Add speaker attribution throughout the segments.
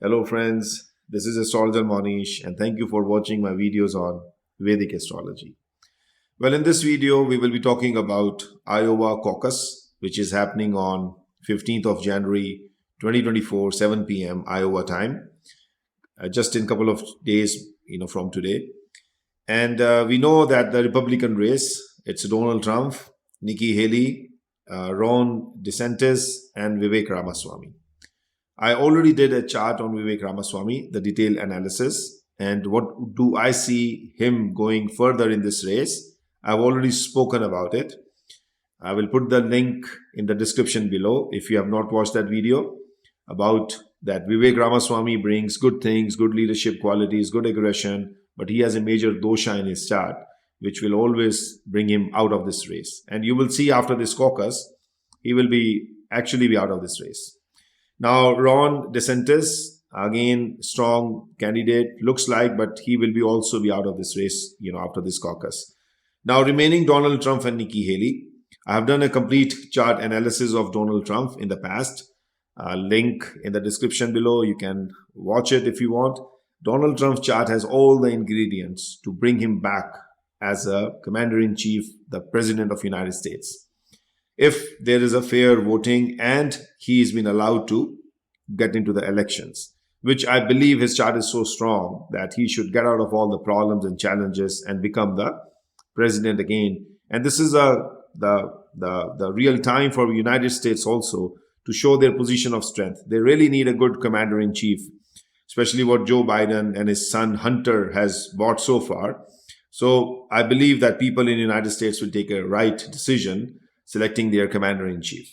Speaker 1: Hello friends, this is Astrologer Mohnish and thank you for watching my videos on Vedic Astrology. Well, in this video, we will be talking about Iowa Caucus, which is happening on 15th of January 2024, 7 p.m. Iowa time, just in a couple of days, from today. And we know that the Republican race, it's Donald Trump, Nikki Haley, Ron DeSantis, and Vivek Ramaswamy. I already did a chart on Vivek Ramaswamy, the detailed analysis, and what do I see him going further in this race. I've already spoken about it. I will put the link in the description below if you have not watched that video about that Vivek Ramaswamy brings good things, good leadership qualities, good aggression, but he has a major dosha in his chart, which will always bring him out of this race. And you will see after this caucus, he will actually be out of this race. Now, Ron DeSantis, again, strong candidate, looks like, but he will also be out of this race, after this caucus. Now, remaining Donald Trump and Nikki Haley. I have done a complete chart analysis of Donald Trump in the past. Link in the description below. You can watch it if you want. Donald Trump's chart has all the ingredients to bring him back as a commander-in-chief, the president of the United States. If there is a fair voting and he's been allowed to get into the elections, which I believe his chart is so strong that he should get out of all the problems and challenges and become the president again. And this is the real time for the United States also to show their position of strength. They really need a good commander-in-chief, especially what Joe Biden and his son Hunter has bought so far. So I believe that people in the United States will take a right decision selecting their commander-in-chief.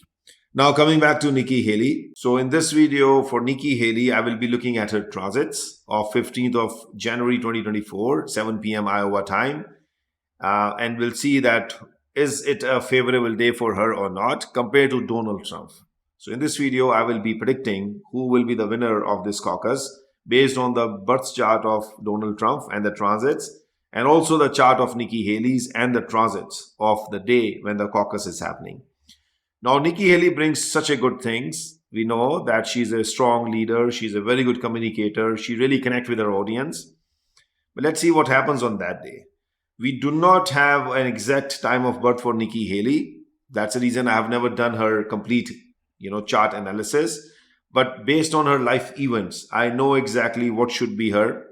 Speaker 1: Now coming back to Nikki Haley. So in this video for Nikki Haley, I will be looking at her transits of 15th of January 2024, 7 p.m. Iowa time. And we'll see that is it a favorable day for her or not compared to Donald Trump. So in this video, I will be predicting who will be the winner of this caucus based on the birth chart of Donald Trump and the transits, and also the chart of Nikki Haley's and the transits of the day when the caucus is happening. Now, Nikki Haley brings such a good things. We know that she's a strong leader. She's a very good communicator. She really connects with her audience. But let's see what happens on that day. We do not have an exact time of birth for Nikki Haley. That's the reason I have never done her complete, chart analysis. But based on her life events, I know exactly what should be her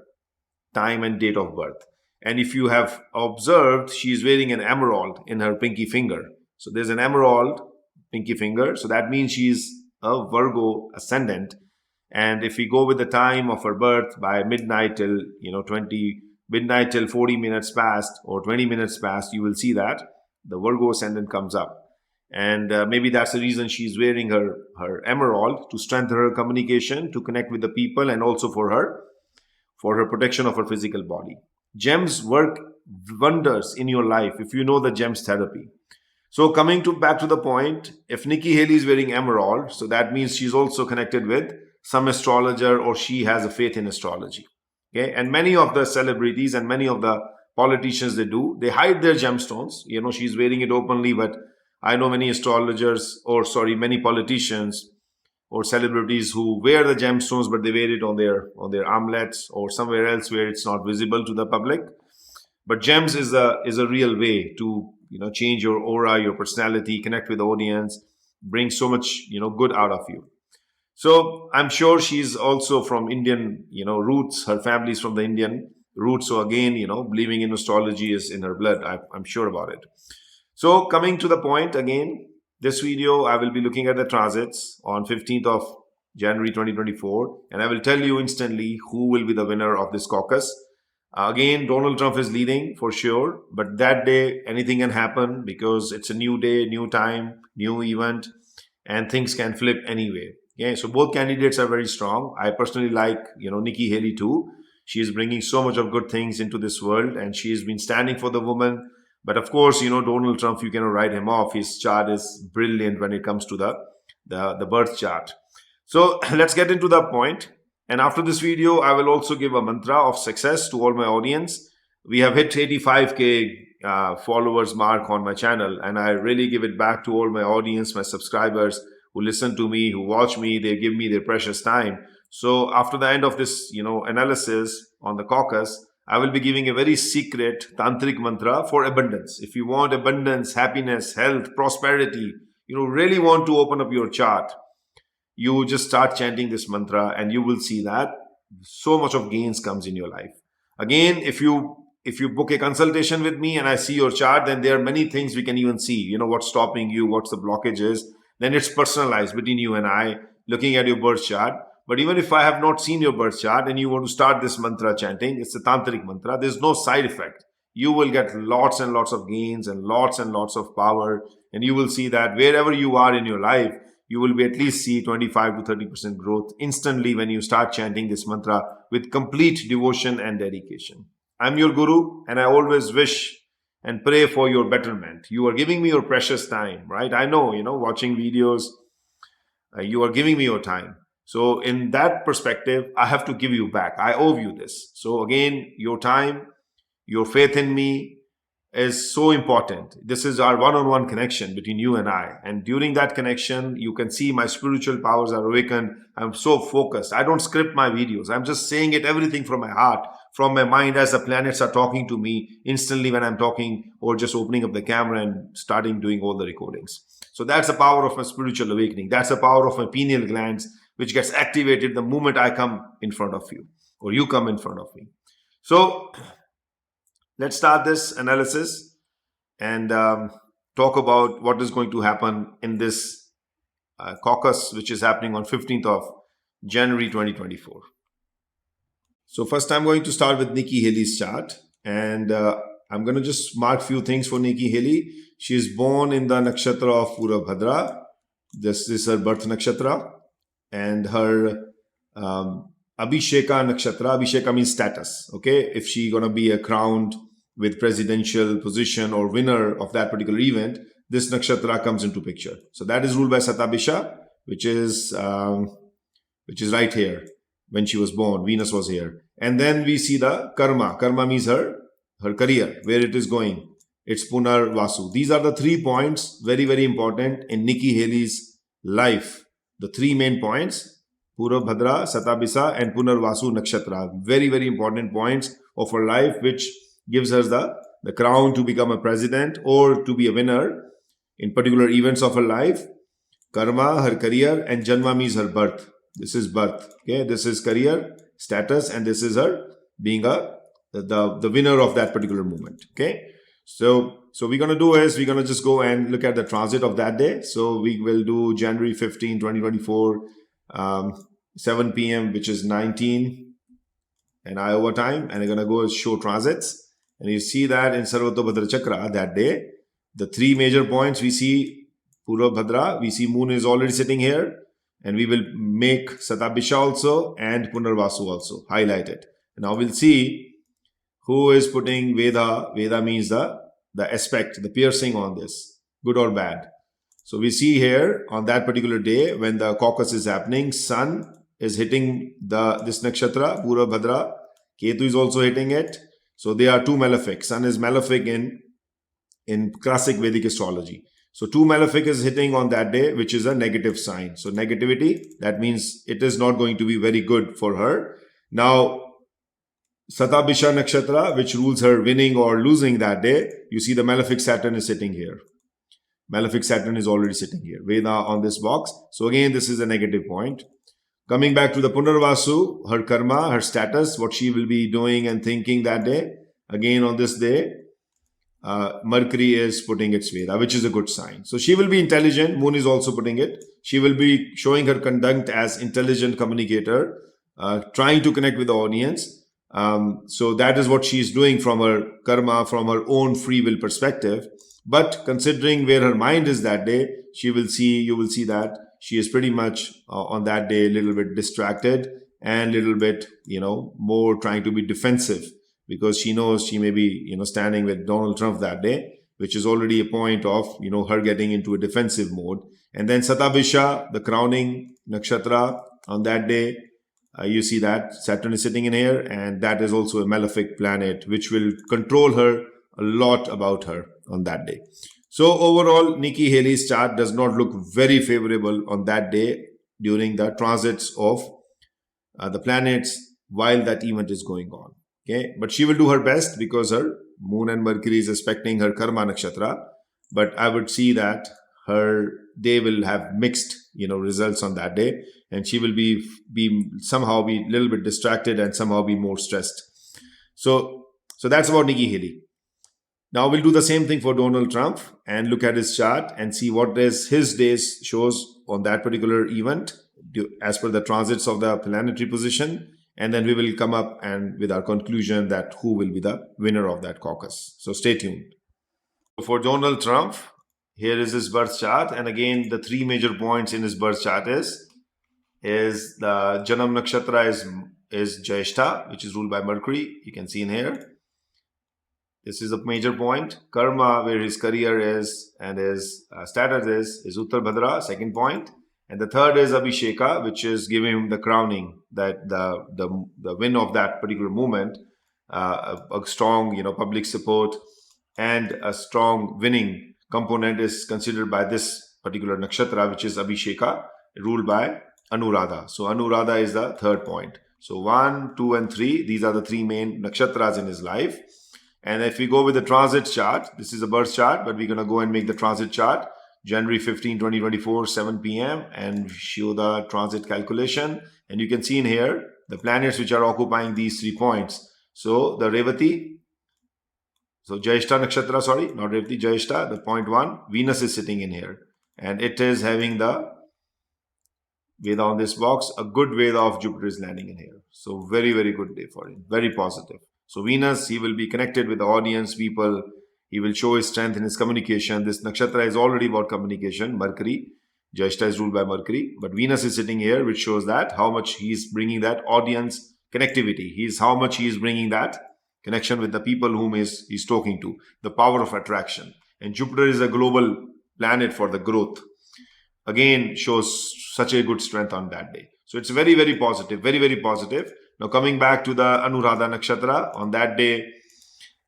Speaker 1: time and date of birth. And if you have observed, she is wearing an emerald in her pinky finger. So there's an emerald pinky finger. So that means she's a Virgo ascendant. And if we go with the time of her birth by midnight till, midnight till 40 minutes past or 20 minutes past, you will see that the Virgo ascendant comes up. And maybe that's the reason she's wearing her emerald, to strengthen her communication, to connect with the people, and also for her protection of her physical body. Gems work wonders in your life if you know the gems therapy. So coming back to the point, if Nikki Haley is wearing emerald, so that means she's also connected with some astrologer, or she has a faith in astrology. Okay, and many of the celebrities and many of the politicians, they hide their gemstones. She's wearing it openly, but I know many astrologers, many politicians or celebrities who wear the gemstones, but they wear it on their armlets or somewhere else where it's not visible to the public. But gems is a real way to change your aura, your personality, connect with the audience, bring so much good out of you. So I'm sure she's also from Indian roots. Her family's from the Indian roots. So again, believing in astrology is in her blood. I'm sure about it. So coming to the point again, this video, I will be looking at the transits on 15th of January 2024, and I will tell you instantly who will be the winner of this caucus. Again, Donald Trump is leading for sure, but that day, anything can happen because it's a new day, new time, new event, and things can flip anyway. Yeah, so both candidates are very strong. I personally like, Nikki Haley too. She is bringing so much of good things into this world, and she has been standing for the woman. But of course, Donald Trump, you cannot write him off. His chart is brilliant when it comes to the birth chart. So let's get into the point. And after this video, I will also give a mantra of success to all my audience. We have hit 85K followers mark on my channel, and I really give it back to all my audience, my subscribers who listen to me, who watch me. They give me their precious time. So after the end of this, analysis on the caucus, I will be giving a very secret tantric mantra for abundance. If you want abundance, happiness, health, prosperity, really want to open up your chart, you just start chanting this mantra and you will see that so much of gains comes in your life. Again, if you book a consultation with me and I see your chart, then there are many things we can even see, what's stopping you, what's the blockage is. Then it's personalized between you and I, looking at your birth chart. But even if I have not seen your birth chart and you want to start this mantra chanting, it's a tantric mantra, there's no side effect. You will get lots and lots of gains and lots of power. And you will see that wherever you are in your life, you will be at least see 25 to 30% growth instantly when you start chanting this mantra with complete devotion and dedication. I'm your guru and I always wish and pray for your betterment. You are giving me your precious time, right? I know, watching videos, you are giving me your time. So in that perspective, I have to give you back. I owe you this. So again, your time, your faith in me is so important. This is our one-on-one connection between you and I. And during that connection, you can see my spiritual powers are awakened. I'm so focused. I don't script my videos. I'm just saying it, everything from my heart, from my mind, as the planets are talking to me instantly when I'm talking or just opening up the camera and starting doing all the recordings. So that's the power of my spiritual awakening. That's the power of my pineal glands, which gets activated the moment I come in front of you or you come in front of me. So let's start this analysis and talk about what is going to happen in this caucus, which is happening on 15th of January 2024. So first I'm going to start with Nikki Haley's chart, and I'm going to just mark few things for Nikki Haley. She is born in the nakshatra of Purabhadra. This is her birth nakshatra, and her Abhisheka nakshatra. Abhisheka means status. Okay, if she gonna be a crowned with presidential position or winner of that particular event, this nakshatra comes into picture. So that is ruled by Satabhisha, which is right here. When she was born, Venus was here. And then we see the karma. Karma means her career, where it is going. It's Punar Vasu. These are the 3 points, very, very important in Nikki Haley's life. The 3 main points, Purabhadra, Satabhisha and Punar Vasu Nakshatra. Very, very important points of her life, which gives her the crown to become a president or to be a winner in particular events of her life. Karma, her career, and Janma means her birth. This is birth. Okay, this is career, status, and this is her being the winner of that particular moment. Okay, so we're gonna do is we're gonna just go and look at the transit of that day. So we will do January 15, 2024, 7 p.m., which is 19 in Iowa time, and we're gonna go show transits. And you see that in Sarvatobhadra Chakra that day, the 3 major points we see Purabhadra, we see moon is already sitting here. And we will make Satabhisha also and Punarvasu also highlighted. And now we'll see who is putting Veda. Veda means the aspect, the piercing on this, good or bad. So we see here on that particular day when the caucus is happening, Sun is hitting this nakshatra, Purabhadra. Ketu is also hitting it. So they are 2 malefic. Sun is malefic in classic Vedic astrology. So 2 malefic is hitting on that day, which is a negative sign. So negativity, that means it is not going to be very good for her. Now, Satabhisha Nakshatra, which rules her winning or losing that day, you see the malefic Saturn is sitting here. Malefic Saturn is already sitting here. Veda on this box. So again, this is a negative point. Coming back to the Punarvasu, her karma, her status, what she will be doing and thinking that day. Again, on this day, Mercury is putting its Veda, which is a good sign. So she will be intelligent. Moon is also putting it. She will be showing her conduct as intelligent communicator, trying to connect with the audience. So that is what she is doing from her karma, from her own free will perspective. But considering where her mind is that day, you will see that she is pretty much on that day a little bit distracted and a little bit, more trying to be defensive. Because she knows she may be, standing with Donald Trump that day, which is already a point of, her getting into a defensive mode. And then Satabhisha, the crowning nakshatra on that day, you see that Saturn is sitting in here, and that is also a malefic planet, which will control her a lot about her on that day. So overall, Nikki Haley's chart does not look very favorable on that day during the transits of the planets while that event is going on. Okay, but she will do her best because her moon and Mercury is aspecting her karma nakshatra. But I would see that her day will have mixed, results on that day, and she will be somehow be a little bit distracted and somehow be more stressed. So that's about Nikki Haley. Now we'll do the same thing for Donald Trump and look at his chart and see what is his days shows on that particular event as per the transits of the planetary position. And then we will come up and with our conclusion that who will be the winner of that caucus. So stay tuned. For Donald Trump, here is his birth chart. And again, the three major points in his birth chart is the Janam Nakshatra is Jyeshtha, which is ruled by Mercury. You can see in here. This is a major point. Karma, where his career is and his status is Uttar Bhadra, second point. And the third is Abhisheka, which is giving him the crowning, that the win of that particular movement, a strong public support and a strong winning component is considered by this particular nakshatra, which is Abhisheka, ruled by Anuradha. So Anuradha is the third point. So 1, 2, and 3, these are the three main nakshatras in his life. And if we go with the transit chart, this is a birth chart, but we're going to go and make the transit chart. January 15, 2024, 7 p.m. and show the transit calculation. And you can see in here the planets which are occupying these 3 points. So the Revati, so Jyeshtha Nakshatra, sorry, not Revati, Jyeshtha, the point 1, Venus is sitting in here. And it is having the Veda on this box, a good Veda of Jupiter is landing in here. So very, very good day for him, very positive. So Venus, he will be connected with the audience, people. He will show his strength in his communication. This nakshatra is already about communication. Mercury, Jyeshtha is ruled by Mercury. But Venus is sitting here, which shows that how much he is bringing that audience connectivity. How much he is bringing that connection with the people whom he's talking to. The power of attraction. And Jupiter is a global planet for the growth. Again, shows such a good strength on that day. So it's very, very positive. Very, very positive. Now coming back to the Anuradha Nakshatra, on that day,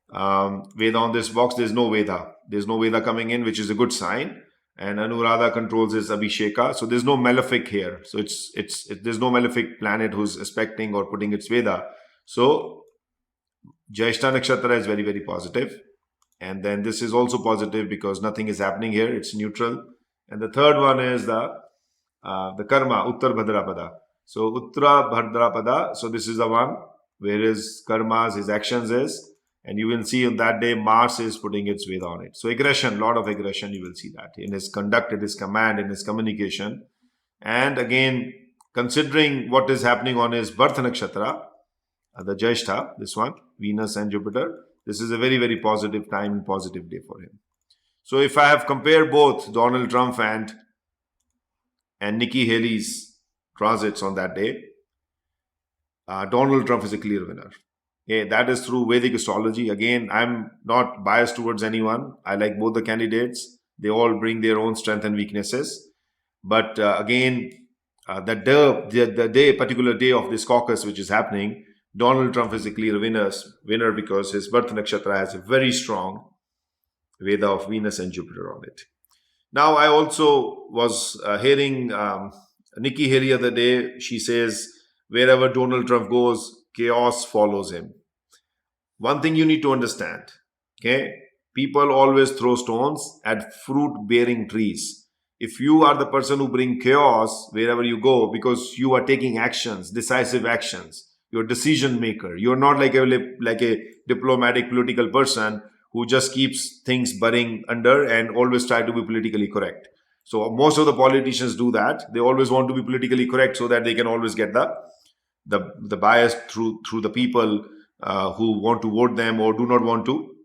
Speaker 1: Veda on this box, there's no Veda. There's no Veda coming in, which is a good sign. And Anuradha controls his Abhisheka. So there's no malefic here. So there's no malefic planet who's aspecting or putting its Veda. So Jyeshtha Nakshatra is very, very positive. And then this is also positive because nothing is happening here. It's neutral. And the third one is the Karma, Uttar Bhadrapada. So Uttara Bhadrapada. So this is the one where his karmas, his actions is. And you will see on that day, Mars is putting its Veda on it. So aggression, lot of aggression, you will see that in his conduct, in his command, in his communication. And again, considering what is happening on his birth nakshatra, the Jyeshtha, this one, Venus and Jupiter, this is a very, very positive time and positive day for him. So if I have compared both Donald Trump and Nikki Haley's transits on that day, Donald Trump is a clear winner. Okay, that is through Vedic astrology. Again, I'm not biased towards anyone. I like both the candidates. They all bring their own strengths and weaknesses. But again, the particular day of this caucus which is happening, Donald Trump is a clear winner because his birth nakshatra has a very strong Veda of Venus and Jupiter on it. Now, I also was hearing Nikki Haley the other day. She says, wherever Donald Trump goes, chaos follows him. One thing you need to understand, okay? People always throw stones at fruit-bearing trees. If you are the person who bring chaos wherever you go because you are taking actions, decisive actions, you're a decision maker. You're not like a diplomatic political person who just keeps things budding under and always try to be politically correct. So most of the politicians do that. They always want to be politically correct so that they can always get the bias through the people who want to vote them or do not want to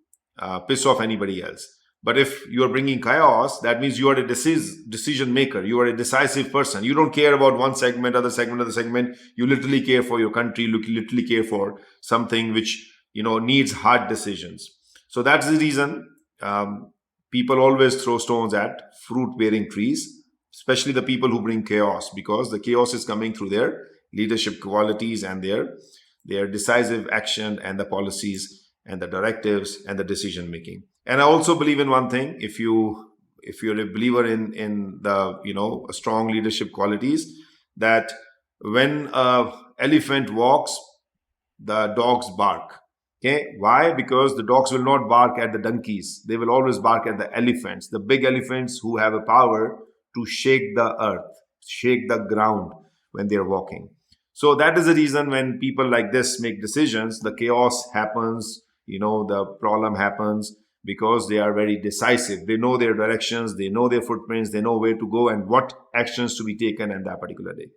Speaker 1: piss off anybody else. But if you are bringing chaos, that means you are a decision maker. You are a decisive person. You don't care about one segment, other segment. You literally care for your country. You literally care for something which needs hard decisions. So that's the reason people always throw stones at fruit-bearing trees, especially the people who bring chaos, because the chaos is coming through their leadership qualities and their decisive action and the policies and the directives and the decision making. And I also believe in one thing: if you're a believer in the strong leadership qualities, that when a elephant walks, the dogs bark. Okay, why? Because the dogs will not bark at the donkeys. They will always bark at the elephants, the big elephants who have a power to shake the earth, shake the ground when they are walking. So that is the reason when people like this make decisions, the chaos happens, the problem happens, because they are very decisive. They know their directions, they know their footprints, they know where to go and what actions to be taken in that particular day.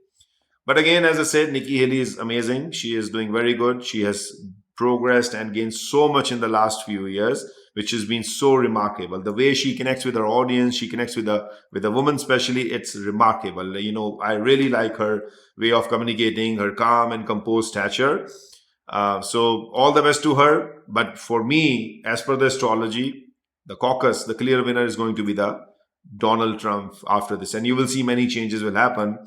Speaker 1: But again, as I said, Nikki Haley is amazing. She is doing very good. She has progressed and gained so much in the last few years, which has been so remarkable. The way she connects with her audience, she connects with the woman especially, it's remarkable. I really like her way of communicating, her calm and composed stature. So all the best to her. But for me, as per the astrology, the caucus, the clear winner is going to be the Donald Trump after this. And you will see many changes will happen.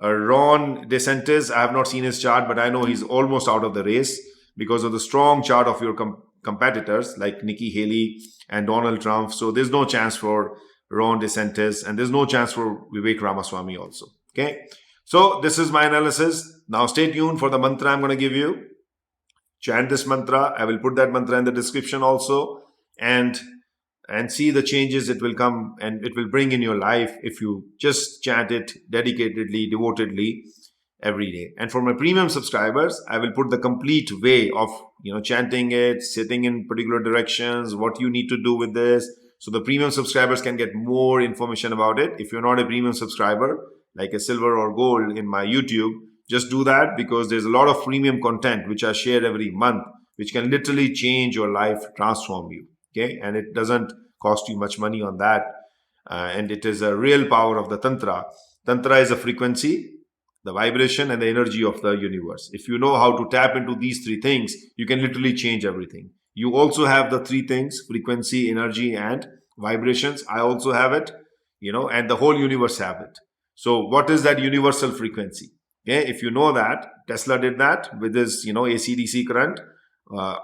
Speaker 1: Ron DeSantis, I have not seen his chart, but I know he's almost out of the race because of the strong chart of your competitors like Nikki Haley and Donald Trump. So there's no chance for Ron DeSantis, and there's no chance for Vivek Ramaswamy also. Okay. So this is my analysis. Now stay tuned for the mantra I'm going to give you. Chant this mantra. I will put that mantra in the description also, and see the changes it will come and it will bring in your life if you just chant it dedicatedly, devotedly every day. And for my premium subscribers, I will put the complete way of chanting it, sitting in particular directions, what you need to do with this. So the premium subscribers can get more information about it. If you're not a premium subscriber, like a silver or gold in my YouTube, just do that, because there's a lot of premium content which I share every month, which can literally change your life, transform you. Okay, and it doesn't cost you much money on that. And it is a real power of the Tantra. Tantra is a frequency, the vibration, and the energy of the universe. If you know how to tap into these three things, you can literally change everything. You also have the three things: frequency, energy, and vibrations. I also have it, and the whole universe have it. So what is that universal frequency? Okay, if you know that, Tesla did that with his, AC/DC current.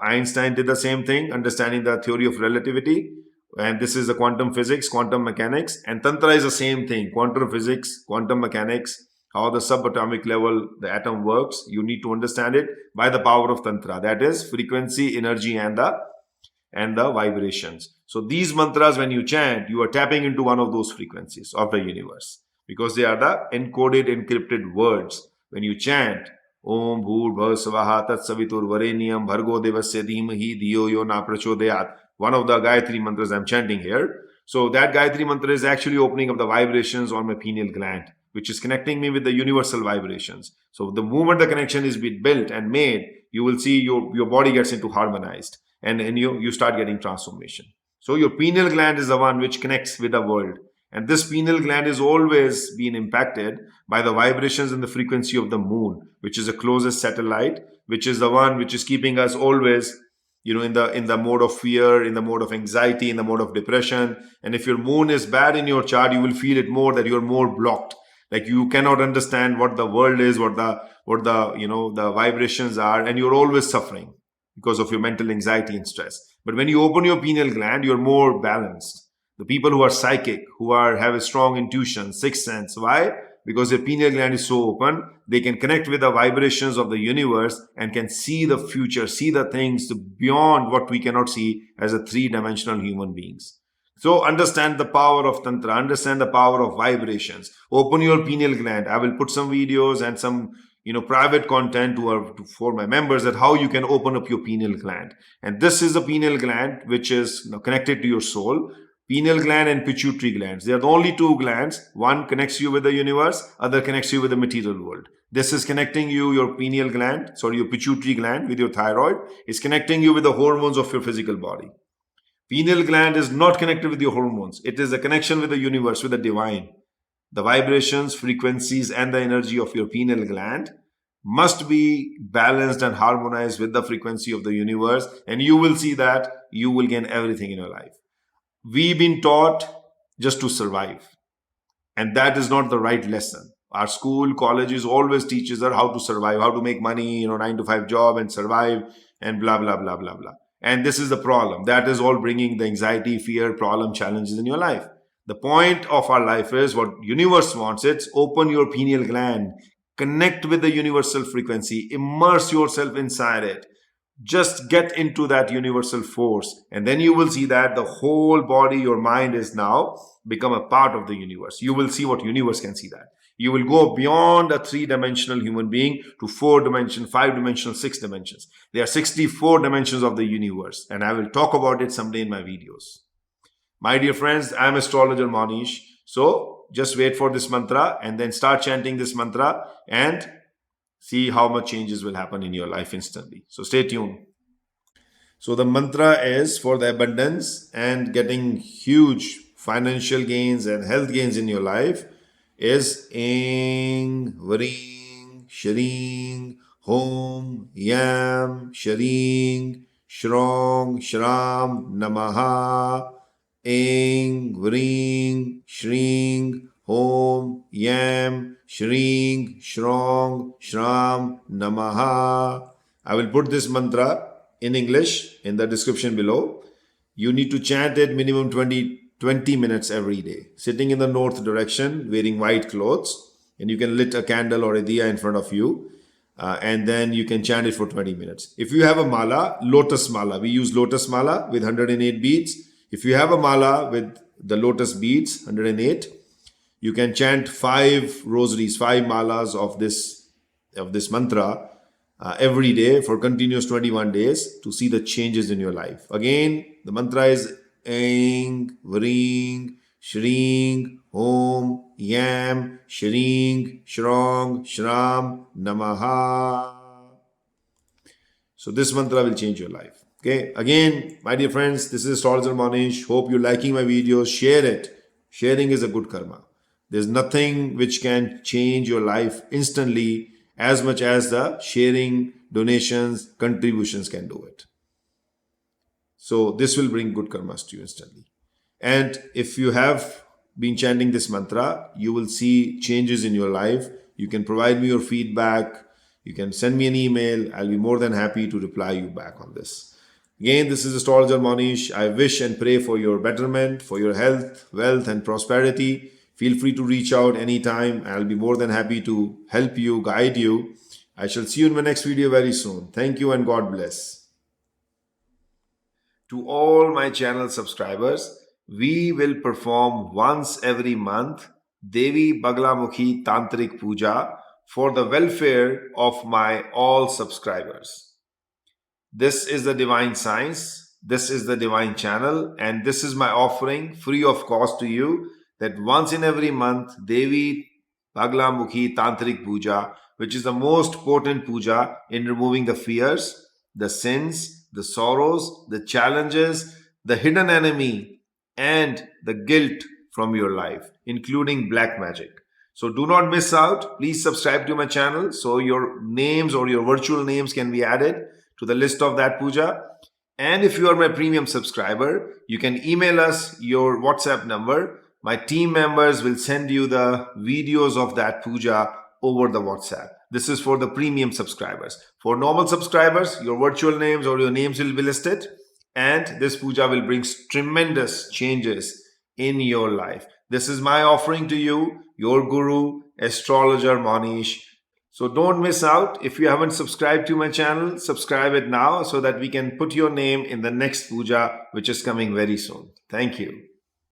Speaker 1: Einstein did the same thing, understanding the theory of relativity. And this is the quantum physics, quantum mechanics. And Tantra is the same thing: quantum physics, quantum mechanics, how the subatomic level, the atom works. You need to understand it by the power of Tantra. That is frequency, energy, and the vibrations. So these mantras, when you chant, you are tapping into one of those frequencies of the universe, because they are the encoded, encrypted words. When you chant, Om Bhur Bhav Svaha Tat Savitur Vareniyam Bhargo Devasya Dhimahi Dhiyo Yo Na Prachodayat, one of the Gayatri mantras I'm chanting here. So that Gayatri mantra is actually opening up the vibrations on my pineal gland, which is connecting me with the universal vibrations. So the moment the connection is built and made, you will see your body gets into harmonized, and you start getting transformation. So your pineal gland is the one which connects with the world. And this pineal gland is always being impacted by the vibrations and the frequency of the moon, which is the closest satellite, which is the one which is keeping us always, in the mode of fear, in the mode of anxiety, in the mode of depression. And if your moon is bad in your chart, you will feel it more, that you're more blocked. Like you cannot understand what the world is, what the vibrations are, and you're always suffering because of your mental anxiety and stress. But when you open your pineal gland, you're more balanced. The people who are psychic, who have a strong intuition, sixth sense. Why? Because their pineal gland is so open, they can connect with the vibrations of the universe and can see the future, see the things beyond what we cannot see as a three-dimensional human beings. So understand the power of Tantra, understand the power of vibrations. Open your pineal gland. I will put some videos and some private content for my members, that how you can open up your pineal gland. And this is the pineal gland which is connected to your soul. Pineal gland and pituitary glands. They are the only two glands. One connects you with the universe, other connects you with the material world. This is connecting your pineal gland, your pituitary gland with your thyroid. It's connecting you with the hormones of your physical body. Pineal gland is not connected with your hormones. It is a connection with the universe, with the divine. The vibrations, frequencies, and the energy of your pineal gland must be balanced and harmonized with the frequency of the universe, and you will see that you will gain everything in your life. We've been taught just to survive, and that is not the right lesson. Our school, colleges always teaches us how to survive, how to make money, 9-to-5 job and survive, and blah, blah, blah, blah, blah. And this is the problem. That is all bringing the anxiety, fear, problem, challenges in your life. The point of our life is what universe wants. It's open your pineal gland, Connect with the universal frequency. Immerse yourself inside it. Just get into that universal force, and then you will see that the whole body, your mind is now become a part of the universe. You will see what universe can see that. You will go beyond a three-dimensional human being to four-dimensional, five-dimensional, six dimensions. There are 64 dimensions of the universe, and I will talk about it someday in my videos. My dear friends, I am Astrologer Mohnish. So just wait for this mantra and then start chanting this mantra and see how much changes will happen in your life instantly. So stay tuned. So the mantra is for the abundance and getting huge financial gains and health gains in your life is Aing, Wreeng, Shreeng, Hoom, Yam, Shreng, Shrong, Shram, Namah, Aing, Wreeng, Shreeng, Hoom, Yam, Shreng, Shrong, Shram, Namah. I will put this mantra in English in the description below. You need to chant it minimum 20 minutes every day. Sitting in the north direction, wearing white clothes, and you can lit a candle or a diya in front of you. And then you can chant it for 20 minutes. If you have a mala, lotus mala, we use lotus mala with 108 beads. If you have a mala with the lotus beads, 108, you can chant 5 rosaries, 5 malas of this mantra every day for continuous 21 days to see the changes in your life. Again, the mantra is Aing, Wreeng, Shreeng, Hoom, Yam, Shreng, Shrong, Shram, Namah. So this mantra will change your life. Okay. Again, my dear friends, this is Astrologer Mohnish. Hope you're liking my videos. Share it. Sharing is a good karma. There's nothing which can change your life instantly as much as the sharing, donations, contributions can do it. So this will bring good karmas to you instantly. And if you have been chanting this mantra, you will see changes in your life. You can provide me your feedback. You can send me an email. I'll be more than happy to reply you back on this. Again, this is Astrologer Mohnish. I wish and pray for your betterment, for your health, wealth, and prosperity. Feel free to reach out anytime. I'll be more than happy to help you, guide you. I shall see you in my next video very soon. Thank you and God bless. To all my channel subscribers, we will perform once every month Devi Baglamukhi Tantrik Puja for the welfare of my all subscribers. This is the divine science, this is the divine channel, and this is my offering free of cost to you, that once in every month Devi Baglamukhi Tantrik Puja, which is the most potent puja in removing the fears, the sins, the sorrows, the challenges, the hidden enemy, and the guilt from your life, including black magic. So do not miss out. Please subscribe to my channel so your names or your virtual names can be added to the list of that puja. And if you are my premium subscriber, you can email us your WhatsApp number. My team members will send you the videos of that puja over the WhatsApp. This is for the premium subscribers. For normal subscribers, your virtual names or your names will be listed, and this puja will bring tremendous changes in your life. This is my offering to you, your guru, Astrologer Mohnish. So don't miss out. If you haven't subscribed to my channel, subscribe it now so that we can put your name in the next puja, which is coming very soon. Thank you.